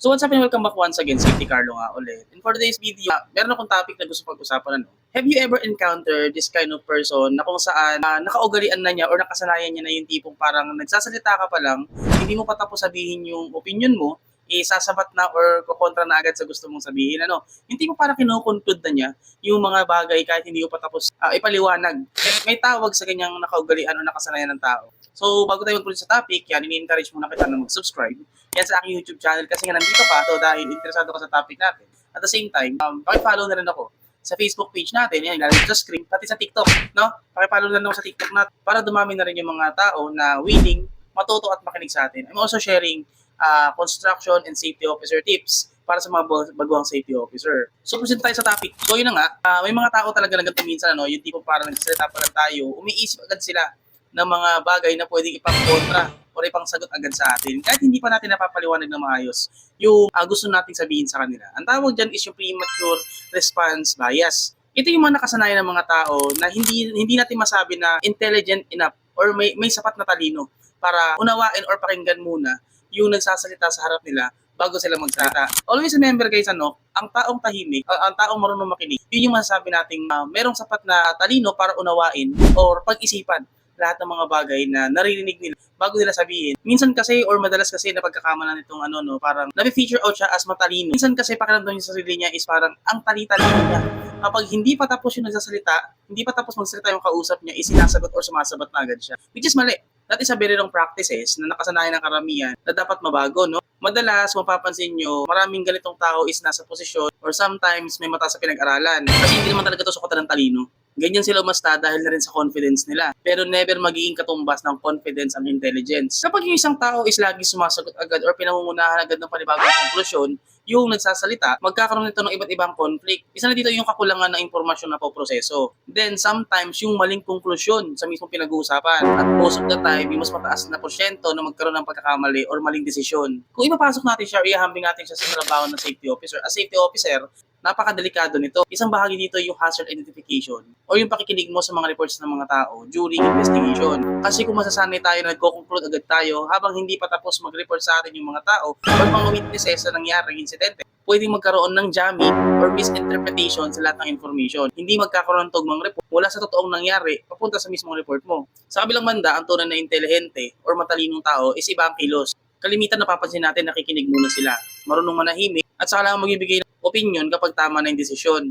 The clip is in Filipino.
So what's up and welcome back once again, Safety Carlo nga ulit. And for today's video, meron akong topic na gusto pag-usapan. Have you ever encountered this kind of person na kung saan nakaugalian na niya or nakasanayan niya na yung tipong parang nagsasalita ka pa lang, hindi mo pa tapos sabihin yung opinion mo, sasabat na or kukontra na agad sa gusto mong sabihin. Yung tipong parang kinukonclude na niya yung mga bagay kahit hindi mo pa tapos ipaliwanag. May tawag sa ganyang nakaugalian o nakasanayan ng tao. So bago tayo magpulit sa topic, yan, ini-encourage muna kita na mag-subscribe yan sa aking YouTube channel kasi nga nandito pa to dahil interesado ka sa topic natin. At the same time, paki-follow na rin ako sa Facebook page natin, yan, ilalagay sa screen, pati sa TikTok, no? Paki-follow na rin ako sa TikTok natin para dumami na rin yung mga tao na willing matuto at makinig sa atin. I'm also sharing construction and safety officer tips para sa mga baguhang safety officer. So, present tayo sa topic. So, yun na nga, may mga tao talaga na ganito minsan, yung tipo parang nagsasalita pa lang tayo, umiisip agad sila ng mga bagay na pwedeng ipang-kontra o ipang sagot agad sa atin kahit hindi pa natin napapaliwanag na maayos yung gusto nating sabihin sa kanila. Ang tawag dyan is yung premature response bias. Ito yung mga nakasanayan ng mga tao na hindi natin masabi na intelligent enough or may sapat na talino para unawain or pakinggan muna yung nagsasalita sa harap nila bago sila magsalita. Always remember guys, ang taong tahimik, ang taong marunong makinig, yun yung masasabi nating merong sapat na talino para unawain or pag-isipan lahat ng mga bagay na naririnig nila bago nila sabihin. Minsan kasi or madalas kasi na pagkakamalan nitong parang nabi-feature out siya as matalino. Minsan kasi pakiramdam niya sa sarili niya is parang ang talino niya. Kapag hindi pa tapos yung nagsasalita, hindi pa tapos magsalita yung kausap niya, isinasagot or sumasabat na agad siya. Which is mali. That is a very wrong practices na nakasanayan ng karamihan na dapat mabago, no? Madalas, mapapansin nyo, maraming ganitong tao is nasa posisyon or sometimes may mata sa pinag-aralan. Kasi hindi naman talaga ito sukatan ng talino. Ganyan sila umasta dahil na rin sa confidence nila. Pero never magiging katumbas ng confidence ang intelligence. Kapag yung isang tao is lagi sumasagot agad or pinangungunahan agad ng panibagong konklusyon, yung nagsasalita, magkakaroon nito ng iba't ibang conflict. Isa na dito yung kakulangan ng impormasyon na poproseso. Then sometimes yung maling konklusyon sa mismong pinag-uusapan. At most of the time, yung mas mataas na porsyento na magkaroon ng pagkakamali or maling desisyon. Kung ipapasok natin siya, ihambing natin siya sa trabaho ng safety officer. As safety officer, napakadelikado nito. Isang bahagi dito yung hazard identification o yung pakikinig mo sa mga reports ng mga tao during investigation. Kasi kung masasanay tayo na nagko-conclude agad tayo habang hindi pa tapos mag-report sa atin yung mga tao or mga witnesses sa nangyaring insidente, pwedeng magkaroon ng jamming or misinterpretation sa lahat ng information. Hindi magkakaroon ng tugmang report mula sa totoong nangyari papunta sa mismong report mo. Sa kabilang banda, ang tunay na intelihente or matalinong tao is iba ang kilos. Kalimitan napapansin natin nakikinig muna sila, marunong manahimik at saka lang magbibigay ng opinion kapag tama na yung desisyon.